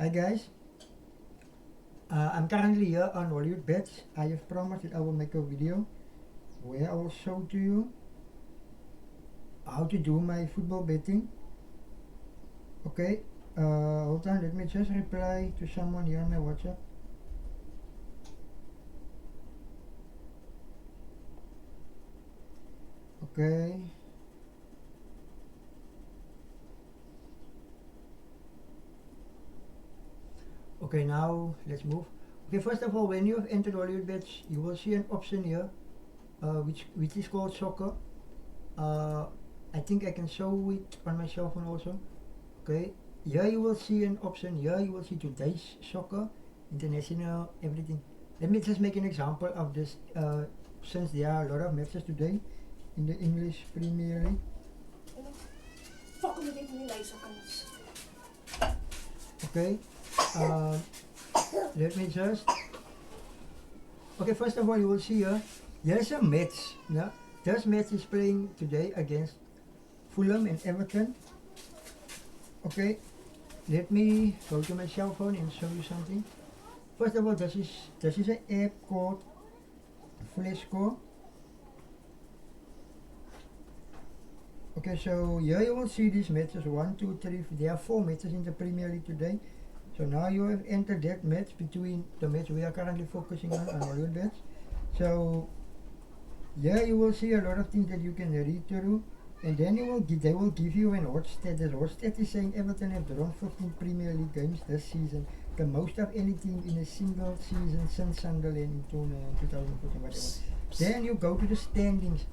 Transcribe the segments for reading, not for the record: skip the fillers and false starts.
Hi guys, I'm currently here on Hollywood Bets. I have promised that I will make a video where I will show to you how to do my football betting. Okay, hold on, let me just reply to someone here on my WhatsApp. Okay. Okay, now let's move. Okay, first of all, when you have entered Hollywood Bets, you will see an option here, which is called soccer. I think I can show it on my cell phone also. Okay, here you will see an option. Here you will see today's soccer, international, everything. Let me just make an example of this. Since there are a lot of matches today in the English Premier League. Okay, uh, let me just. Okay, first of all, you will see here. Here's a match. Yeah, this match is playing today against Fulham and Everton. Okay, let me go to my cell phone and show you something. First of all, this is an app called Flashscore. Okay, so here you will see these matches 1, 2, 3. There are 4 matches in the Premier League today. So now you have entered that match between the match we are currently focusing on Hollywood Bets. So here you will see a lot of things that you can read through, and then they will give you an odds stat. The odds stat is saying Everton have drawn 15 Premier League games this season, the most of any team in a single season since Sunderland in 2014, whatever. Then you go to the standings.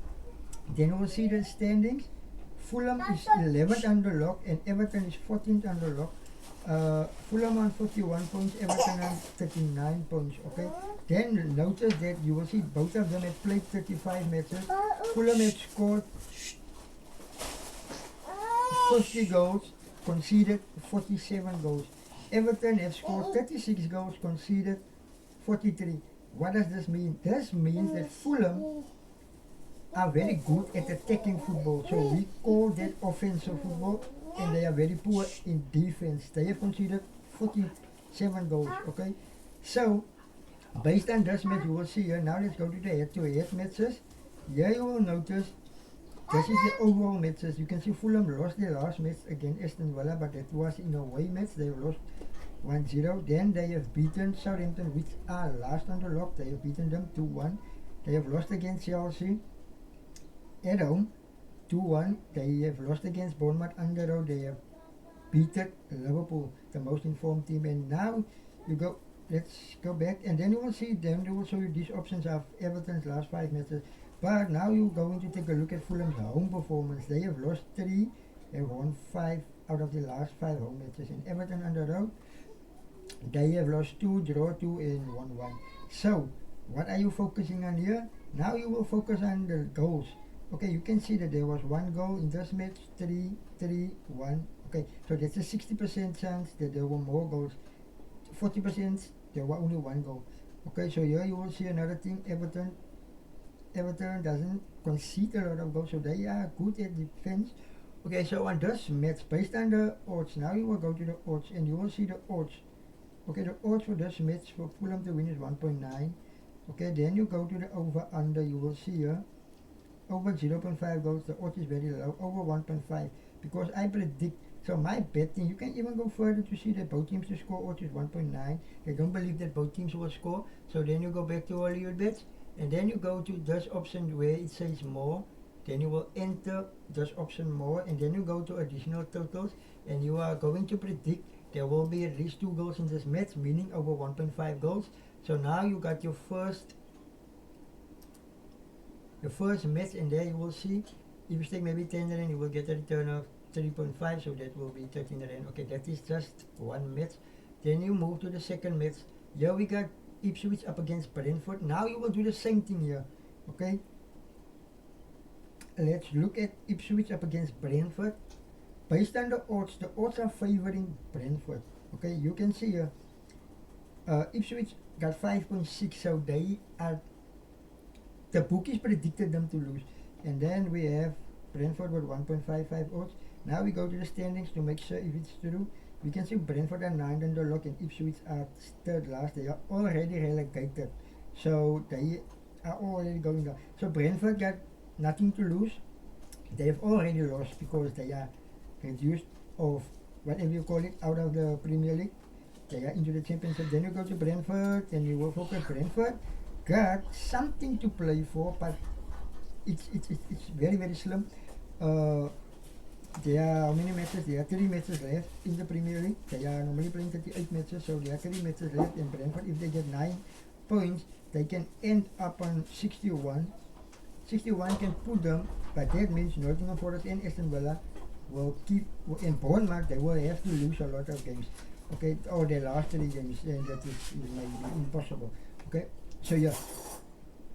Then you will see the standings. Fulham is 11th under lock and Everton is 14th under lock. Fulham on 41 points, Everton on 39 points. Okay. Then notice that you will see both of them have played 35 matches. Fulham have scored 50 goals, conceded 47 goals. Everton have scored 36 goals, conceded 43. What does this mean? This means that Fulham are very good at attacking football. So we call that offensive football, and they are very poor in defense. They have conceded 47 goals. Okay, so based on this match, you will see here. Now let's go to the head-to-head matches. Here you will notice this is the overall matches. You can see Fulham lost their last match against Aston Villa, but it was in a away match. They lost 1-0. Then they have beaten Southampton, which are last on the lock. They have beaten them 2-1. They have lost against Chelsea at home 2-1. They have lost against Bournemouth on the road. They have beaten Liverpool, the most informed team. And now you go. Let's go back, and then you will see. Then they will show you these options of Everton's last 5 matches. But now you're going to take a look at Fulham's home performance. They have lost 3, they have won 5 out of the last 5 home matches. And Everton on the road, they have lost 2, draw 2, and won 1. So what are you focusing on here? Now you will focus on the goals. Okay, you can see that there was 1 goal in this match, 3, 3, 1. Okay, so that's a 60% chance that there were more goals. 40% there were only 1 goal. Okay, so here you will see another thing. Everton doesn't concede a lot of goals, so they are good at defense. Okay, so on this match, based on the odds, now you will go to the odds and you will see the odds. Okay, the odds for this match for Fulham to win is 1.9. Okay, then you go to the over-under, you will see here. Over 0.5 goals, the odds is very low. Over 1.5, because I predict. So my betting, you can even go further to see that both teams to score odds is 1.9. I don't believe that both teams will score. So then you go back to Hollywood Bets, and then you go to this option where it says more. Then you will enter this option more, and then you go to additional totals, and you are going to predict there will be at least 2 goals in this match, meaning over 1.5 goals. So now you got your first match, and there you will see if you stake maybe 10 rand, you will get a return of 3.5, so that will be 13 rand. Okay, that is just one match. Then you move to the second match. Here we got Ipswich up against Brentford. Now you will do the same thing here. Okay, let's look at Ipswich up against Brentford. Based on the odds are favoring Brentford. Okay, you can see here Ipswich got 5.6, so they are, the bookies predicted them to lose. And then we have Brentford with 1.55 odds. Now we go to the standings to make sure if it's true. We can see Brentford are 9 on the lock and Ipswich are third last. They are already relegated. So they are already going down. So Brentford got nothing to lose. They have already lost because they are reduced of whatever you call it out of the Premier League. They are into the Championship. Then you go to Brentford and you will focus. Brentford got something to play for, but it's very, very slim. There are how many matches? There are 3 matches left in the Premier League. They are normally playing 38 matches, so there are 3 matches left in Brentford. If they get 9 points, they can end up on 61. 61 can put them, but that means Nottingham Forest and Aston Villa will keep, in Bournemouth, they will have to lose a lot of games. Okay, or their last 3 games, and that is maybe impossible. Okay, so yeah,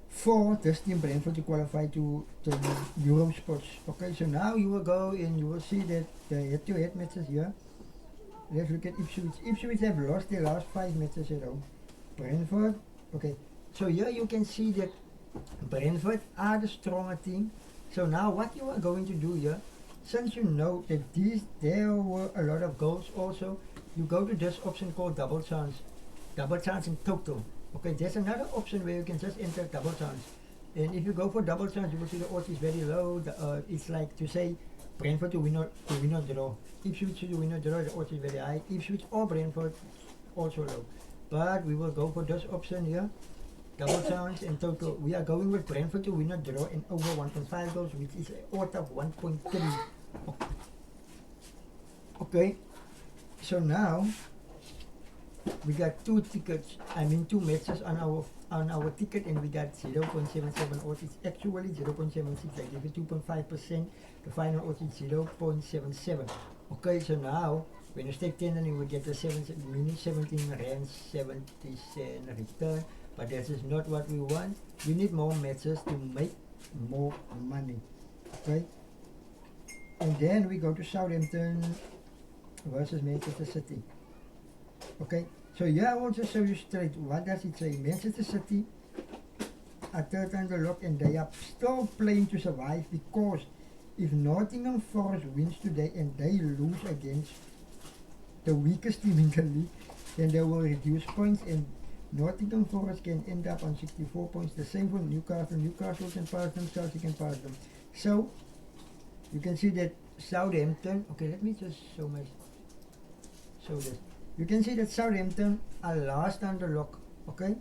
for this team Brentford to qualify to the Euro spots. Okay, so now you will go and you will see that the head-to-head matches here. Let's look at Ipswich. Ipswich have lost their last 5 matches at home. Brentford, okay, so here you can see that Brentford are the stronger team. So now what you are going to do here, since you know that there were a lot of goals also, you go to this option called double chance in total. Okay, there's another option where you can just enter double chance. And if you go for double chance, you will see the odds is very low. It's like to say Brentford to win or draw. Ipswich to win or draw, the odds is very high. Ipswich or Brentford also low. But we will go for this option here. Double chance and total. We are going with Brentford to win or draw and over 1.5 goals, which is an odds of 1.3. Okay, so now we got 2 tickets, 2 matches on our ticket, and we got 0.77 odds. It's actually 0.76. I give it 2.5%. The final odds is 0.77. Okay, so now when you stake 10, then you will get the 17 rand 70 cent return. But that is not what we want. We need more matches to make more money. Okay, and then we go to Southampton versus Manchester City. Okay, so here I will just show you straight what does it say. Manchester City are third on the lock and they are still playing to survive, because if Nottingham Forest wins today and they lose against the weakest team in the league, then they will reduce points and Nottingham Forest can end up on 64 points. The same for Newcastle. Newcastle can pass them, Chelsea can pass them. So you can see that Southampton, okay, let me just show this. You can see that Southampton are last on the lock. Okay,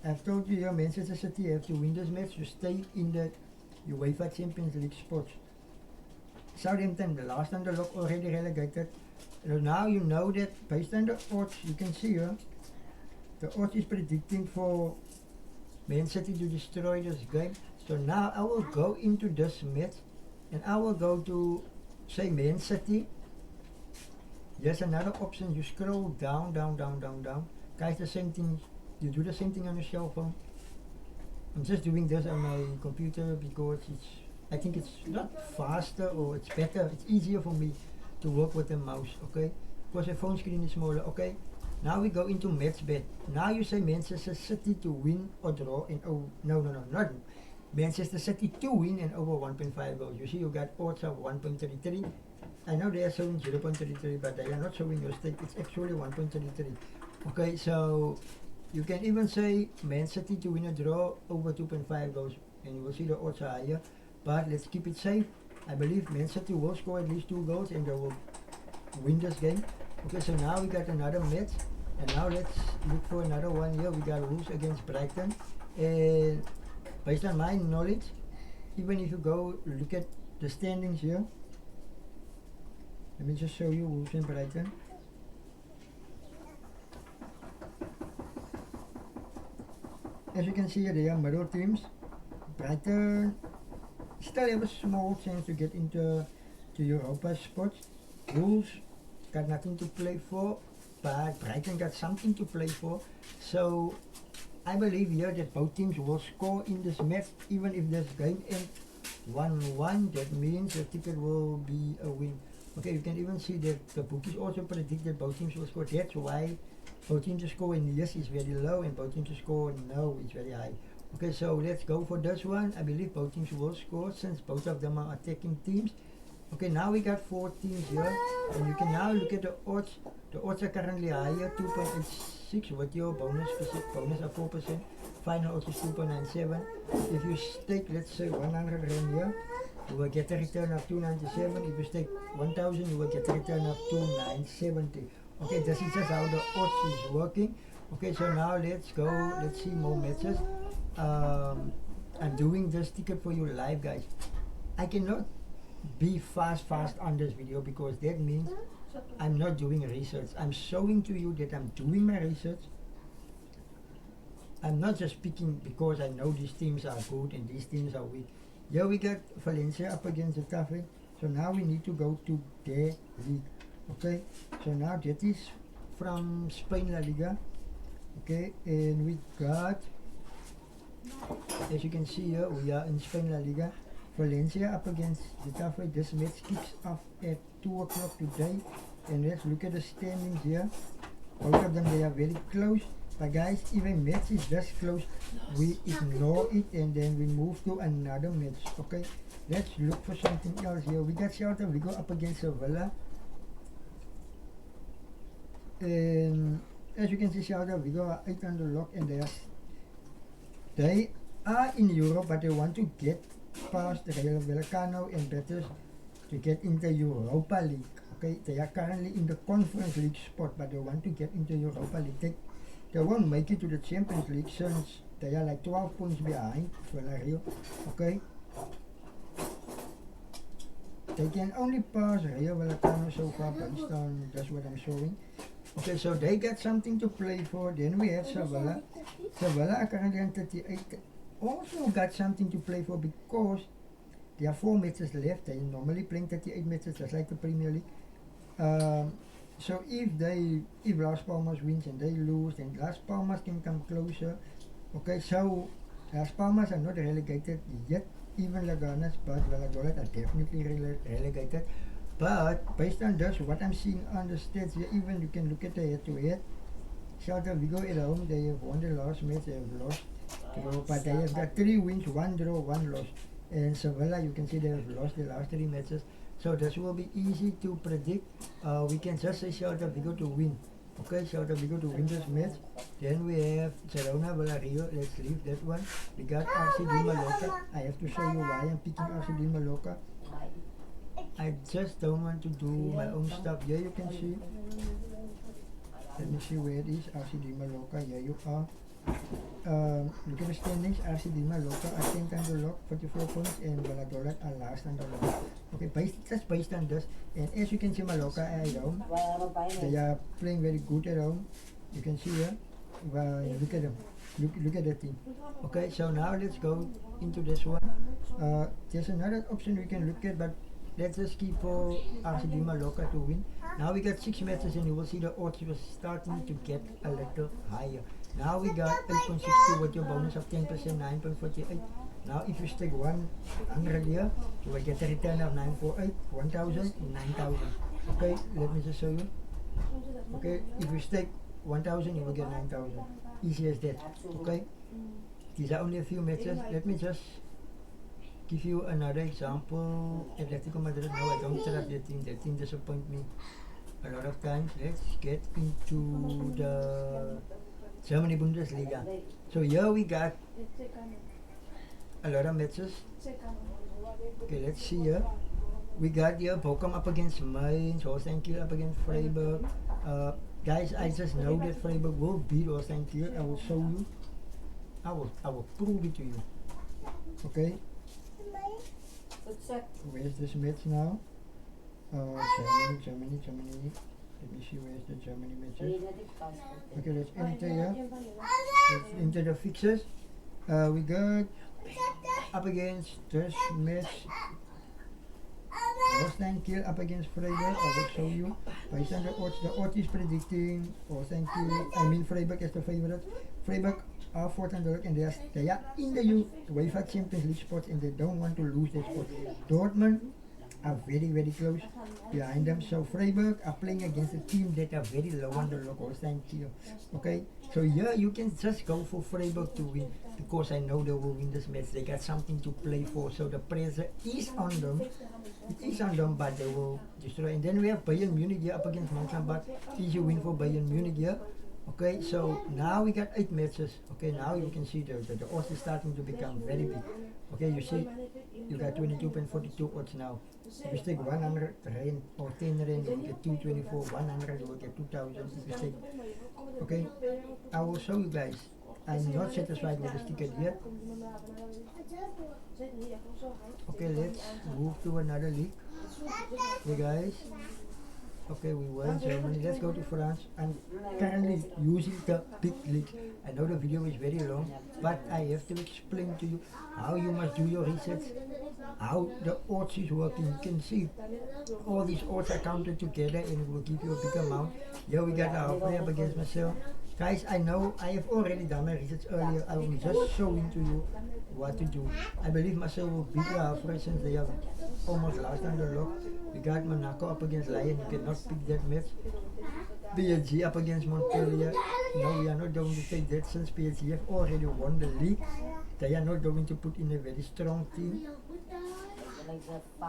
I've told you here Manchester City have to win this match to stay in the UEFA Champions League spots. Southampton, the last on the lock, already relegated. So now you know that based on the odds, you can see here, the odds is predicting for Man City to destroy this game. So now I will go into this match and I will go to say Man City. There's another option. You scroll down. Guys, the same thing. You do the same thing on your cell phone. I'm just doing this on my computer because I think it's not faster or it's better. It's easier for me to work with the mouse. Okay, because the phone screen is smaller. Okay, now we go into match bet. Now you say Manchester City to win or draw and not Manchester City to win and over 1.5 goals. You see, you got odds of 1.33. I know they are showing 0.33, but they are not showing your stake. It's actually 1.33. Okay, so you can even say Man City to win or draw over 2.5 goals, and you will see the odds are higher. But let's keep it safe. I believe Man City will score at least 2 goals and they will win this game. Okay, so now we got another match, and now let's look for another one here. We got Wolves against Brighton, and based on my knowledge, even if you go look at the standings here, let me just show you Wolves and Brighton. As you can see here, they are middle teams. Brighton still have a small chance to get into Europa spots. Wolves got nothing to play for, but Brighton got something to play for. So I believe here that both teams will score in this match, even if this game ends 1-1. That means the ticket will be a win. Okay, you can even see that the bookies also predict that both teams will score. That's why both teams to score in yes is very low and both teams to score no is very high. Okay, so let's go for this one. I believe both teams will score since both of them are attacking teams. Okay, now we got 4 teams here, and you can now look at the odds. The odds are currently higher, 2.86 with your bonus of 4%. Final odds is 2.97. If you stake, let's say 100 rand here, you will get a return of 297. If you stake 1,000, you will get a return of 2,970. Okay, this is just how the odds is working. Okay, so now let's go. Let's see more matches. I'm doing this ticket for you live, guys. I cannot be fast on this video because that means I'm not doing research. I'm showing to you that I'm doing my research. I'm not just speaking because I know these teams are good and these teams are weak. Here we got Valencia up against Getafe. So now we need to go to their league. Okay, so now that is from Spain La Liga. Okay, and we got, as you can see here, we are in Spain La Liga. Valencia up against Getafe. This match kicks off at 2 o'clock today. And let's look at the standings here. Both of them, they are very close. But guys, if a match is this close, we ignore it and then we move to another match. Okay, let's look for something else here. We got Celta Vigo up against Sevilla. And as you can see, Celta Vigo are 8 under lock and they are in Europe, but they want to get past Rayo Vallecano and bettors to get into Europa League. Okay, they are currently in the Conference League spot, but they want to get into Europa League. They won't make it to the Champions League since they are like 12 points behind Villarreal. Okay, they can only pass Rayo Vallecano so far based on that's what I'm showing. Okay, so they got something to play for. Then we have Sevilla. Sevilla are currently on 38. Also got something to play for because there are 4 matches left. They normally playing 38 matches just like the Premier League. So if Las Palmas wins and they lose, then Las Palmas can come closer. Okay, so Las Palmas are not relegated yet, even Leganes, but Valladolid are definitely relegated. But based on this, what I'm seeing on the stats here, even you can look at the head-to-head. Celta Vigo at home, they have won the last match, they have lost, but they have got 3 wins, 1 draw, 1 loss. And Sevilla, you can see they have lost the last 3 matches. So this will be easy to predict. We can just say Celta Vigo to win. Okay, Celta Vigo to win this match. Then we have Girona Villarreal. Let's leave that one. We got RC Di Mallorca. I have to show you why I'm picking RC Di Mallorca. I just don't want to do my own stuff. Here you can see. Let me see where it is. RC Di Mallorca. Here you are. Look at the standings. RC Di Mallorca are 10th under lock, 44 points, and Valladolid are last under lock. Okay, just based on this, and as you can see, Mallorca are at home. They are playing very good at home. You can see here. Look at them. Look at the team. Okay, so now let's go into this one. There's another option we can look at, but let's just keep for RC Di Mallorca to win. Now we got 6 matches, and you will see the odds was starting to get a little higher. Now we got 8.62 with your bonus of 10%, 9.48. Now if you stake 100 here, you will get a return of 948, 1,000, 9,000. Okay, let me just show you. Okay, if you stake 1,000, you will get 9,000. Easy as that. Okay, these are only a few matches. Let me just give you another example. Atletico Madrid, no, I don't trust that team. That team disappoints me a lot of times. Let's get into the Germany Bundesliga. So here we got a lot of matches. Okay, let's see here. We got here Bochum up against Mainz, Holstein Kiel up against Freiburg. Guys, I just know that Freiburg will beat Holstein Kiel. I will show you. I will prove it to you. Okay. Where's this match now? Germany. Let me see where's the Germany matches. Okay, let's enter here. Let's enter the fixtures. We got up against this match. Holstein Kiel up against Freiburg. I will show you. Based on the odds is predicting Holstein Kiel, Freiburg as the favorite. Freiburg are 4th under and they are in the UEFA Champions League spots and they don't want to lose their spot. Dortmund are very, very close behind them. So Freiburg are playing against a team that are very low on the log, Holstein Kiel. Okay, so here you can just go for Freiburg to win because I know they will win this match. They got something to play for, so the pressure is on them. It is on them, but they will destroy. And then we have Bayern Munich here up against Mönchengladbach. Easy win for Bayern Munich here. Okay, so now we got 8 matches. Okay, now you can see the odds is starting to become very big. Okay, you see, you got 22.42 odds now. If you stake 100 rand or 10 rand, you will get 224. 100, you will get 2000. If you stake, okay, I will show you guys. I'm not satisfied with this ticket yet. Okay, let's move to another league. Okay, guys. Okay, we were in Germany. Let's go to France. I'm currently using the big league. I know the video is very long, but I have to explain to you how you must do your research, how the odds is working. You can see all these odds are counted together and it will give you a big amount. Here we got the halfway up against myself. Guys, I know I have already done my research earlier. I will just showing to you what to do. I believe Marcel will beat the halfway since they have almost lost on the log. We got Monaco up against Lyon. You cannot pick that match. PSG up against Montpellier. No, we are not going to take that since PSG have already won the league. They are not going to put in a very strong team.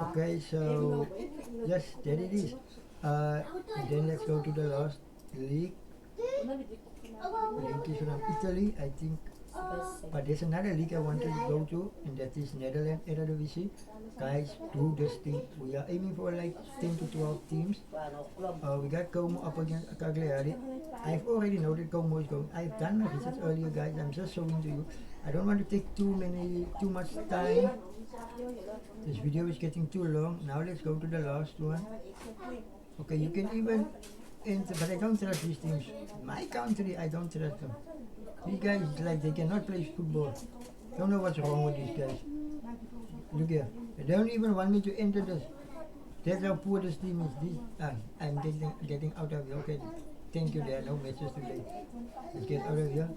Okay, so yes, there it is. Then let's go to the last league. League is from Italy, I think. But there's another league I want to go to, and that is Netherlands Eredivisie. Guys, do this thing. We are aiming for like 10 to 12 teams. We got Como up against Cagliari. I've already know that Como is going. I've done my research earlier, guys. I'm just showing to you. I don't want to take too much time. This video is getting too long. Now let's go to the last one. Okay, you can even enter, but I don't trust these teams. My country, I don't trust them. These guys, like, they cannot play football. Don't know what's wrong with these guys. Look here. They don't even want me to enter this. That's how poor this team is. I'm getting out of here. Okay. Thank you. There are no matches today. Let's get out of here.